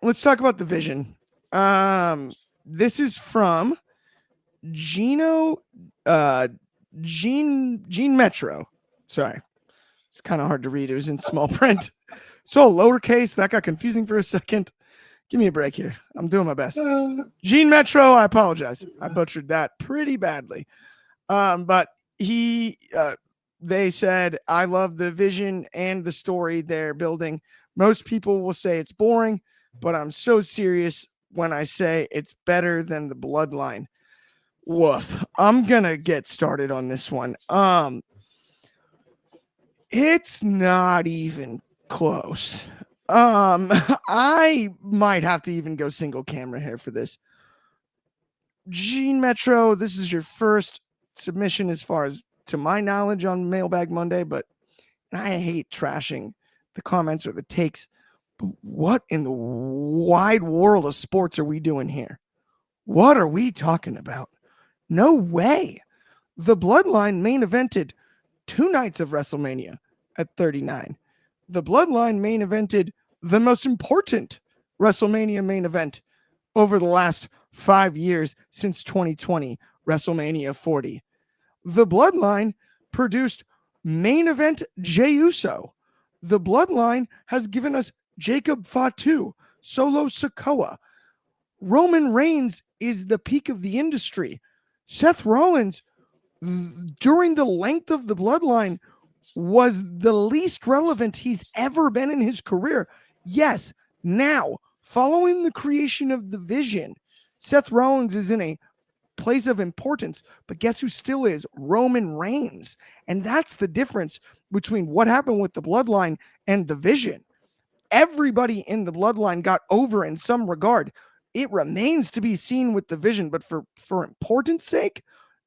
let's talk about the vision. This is from Gino, uh, Gene Metro. Sorry, it's kind of hard to read. It was in small print. So lowercase. That got confusing for a second. Give me a break here. I'm doing my best. Gene Metro. I apologize. I butchered that pretty badly. But they said, I love the vision and the story they're building. Most people will say it's boring, but I'm so serious when I say it's better than the Bloodline. Woof. I'm gonna get started on this one. It's not even close. I might have to even go single camera here for this. Gene Metro, this is your first submission as far as to my knowledge on Mailbag Monday, but I hate trashing the comments or the takes. But what in the wide world of sports are we doing here? What are we talking about? No way. The Bloodline main evented 2 nights of WrestleMania at 39. The Bloodline main evented the most important WrestleMania main event over the last 5 years since 2020, WrestleMania 40. The Bloodline produced main event Jey Uso. The Bloodline has given us Jacob Fatu, Solo Sikoa. Roman Reigns is the peak of the industry. Seth Rollins, during the length of the Bloodline, was the least relevant he's ever been in his career. Yes, now, following the creation of the Vision, Seth Rollins is in a place of importance, but guess who still is? Roman Reigns. And that's the difference between what happened with the Bloodline and the Vision. Everybody in the Bloodline got over in some regard. It remains to be seen with the Vision, but for importance sake,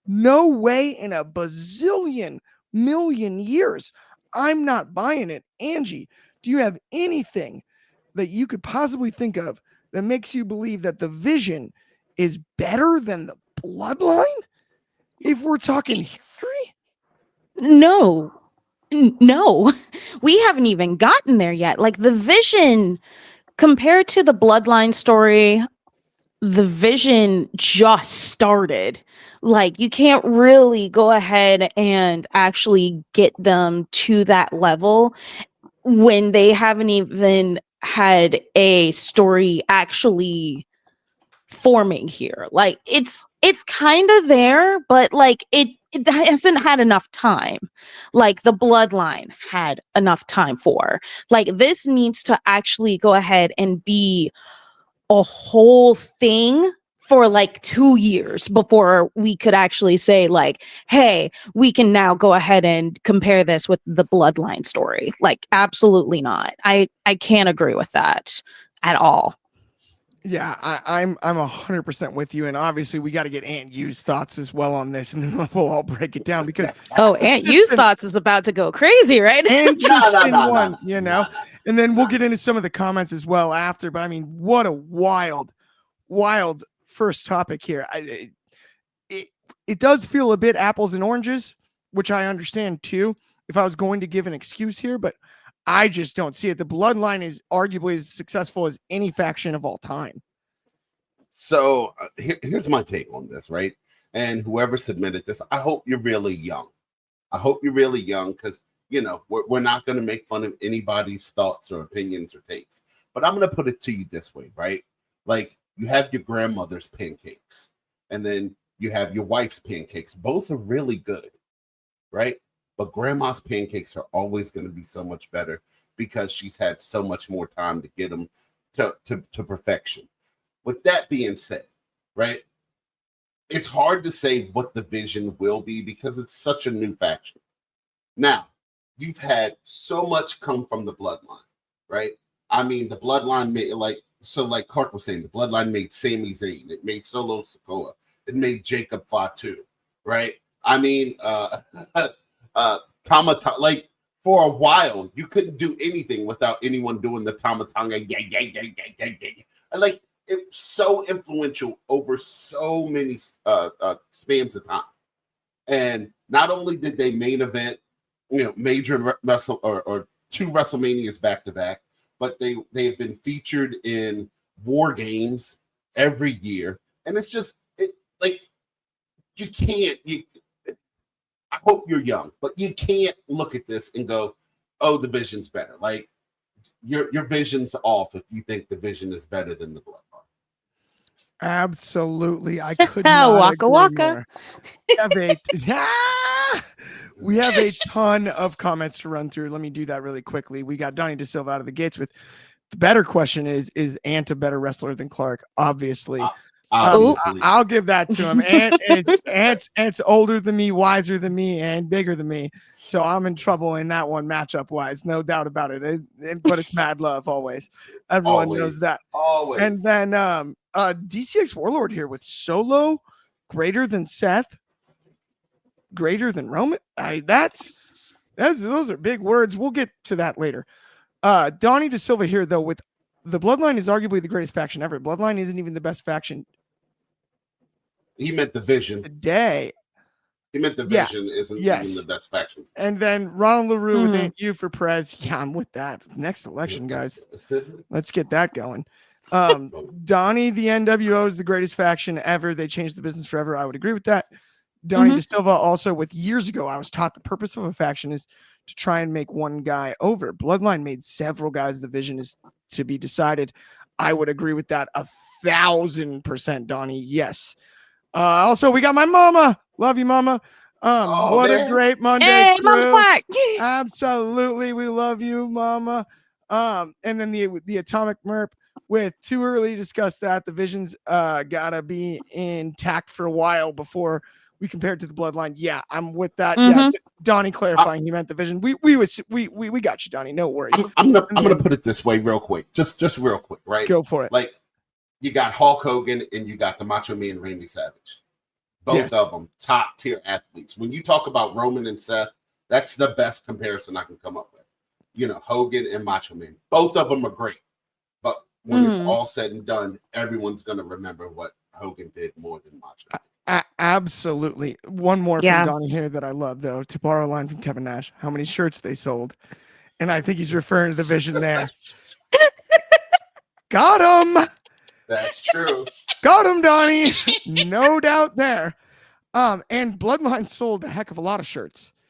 no way in a bazillion million years. I'm not buying it. Angie, do you have anything that you could possibly think of that makes you believe that the Vision is better than the Bloodline? If we're talking history? No, we haven't even gotten there yet. Like the Vision compared to the Bloodline story, the Vision just started. Like you can't really go ahead and actually get them to that level when they haven't even had a story actually forming here. Like it's kind of there, but like it hasn't had enough time. Like the Bloodline had enough time for. Like this needs to actually go ahead and be a whole thing for like 2 years before we could actually say like, hey, we can now go ahead and compare this with the Bloodline story. Like absolutely not. I can't agree with that at all. Yeah, I'm 100% with you, and obviously we got to get Aunt U's thoughts as well on this, and then we'll all break it down because Aunt U's thoughts is about to go crazy, right? Interesting one, you know. And then we'll get into some of the comments as well after. But I mean, what a wild first topic here. It does feel a bit apples and oranges, which I understand too. If I was going to give an excuse here, but I just don't see it. The Bloodline is arguably as successful as any faction of all time. So here's my take on this, right? And whoever submitted this, I hope you're really young. I hope you're really young because, you know, we're not going to make fun of anybody's thoughts or opinions or takes. But I'm going to put it to you this way, right? Like you have your grandmother's pancakes and then you have your wife's pancakes. Both are really good, right? But grandma's pancakes are always going to be so much better because she's had so much more time to get them to perfection. With that being said, right, it's hard to say what the Vision will be because it's such a new faction. Now, you've had so much come from the Bloodline, right? I mean, the Bloodline made, like Clark was saying, the Bloodline made Sami Zayn. It made Solo Sikoa. It made Jacob Fatu, right? I mean, like for a while, you couldn't do anything without anyone doing the Tamatanga. And like it's so influential over so many spans of time. And not only did they main event, you know, major wrestle or 2 WrestleManias back to back, but they have been featured in war games every year, and it's just like you can't. I hope you're young, but you can't look at this and go, "Oh, the Vision's better." Like your vision's off if you think the Vision is better than the Bloodline. Absolutely, I could not Waka agree waka. more. We have a ton of comments to run through. Let me do that really quickly. We got Donnie DeSilva out of the gates with the better question is Ant a better wrestler than Clark? Obviously. Obviously, I'll give that to him. Ant's older than me, wiser than me, and bigger than me. So I'm in trouble in that one matchup wise, no doubt about it. But it's mad love always. Everyone knows that. Always. And then DCX Warlord here with Solo greater than Seth, greater than Roman. Those are big words. We'll get to that later. Donnie DeSilva here though with the Bloodline is arguably the greatest faction ever. Bloodline isn't even the best faction. He meant the Vision. Today. He meant the Vision isn't even the best faction. And then Ronald LaRue with Aunt You for Prez. Yeah, I'm with that. Next election, guys. Let's get that going. Donnie, the NWO is the greatest faction ever. They changed the business forever. I would agree with that. Donnie DeSilva also with years ago, I was taught the purpose of a faction is to try and make one guy over. Bloodline made several guys. The vision is to be decided. I would agree with that 1,000%, Donnie. Yes. Also, we got my mama. Love you, mama. What a great Monday. Hey, Mama's black. Absolutely. We love you, mama. And then the Atomic Merp with too early to discuss that. The Vision's gotta be intact for a while before we compare it to the Bloodline. Yeah, I'm with that. Yeah, Donnie clarifying he meant the Vision. We got you, Donnie. No worries. I'm gonna put it this way real quick. Just real quick, right? Go for it. Like you got Hulk Hogan and you got the Macho Man Randy Savage. Both of them top tier athletes. When you talk about Roman and Seth, that's the best comparison I can come up with. You know, Hogan and Macho Man. Both of them are great. But when it's all said and done, everyone's going to remember what Hogan did more than Macho Man. Absolutely. One more from Donnie here that I love, though, to borrow a line from Kevin Nash. How many shirts they sold. And I think he's referring to the Vision there. Got him. That's true. Got him, Donnie. No doubt there. And Bloodline sold a heck of a lot of shirts.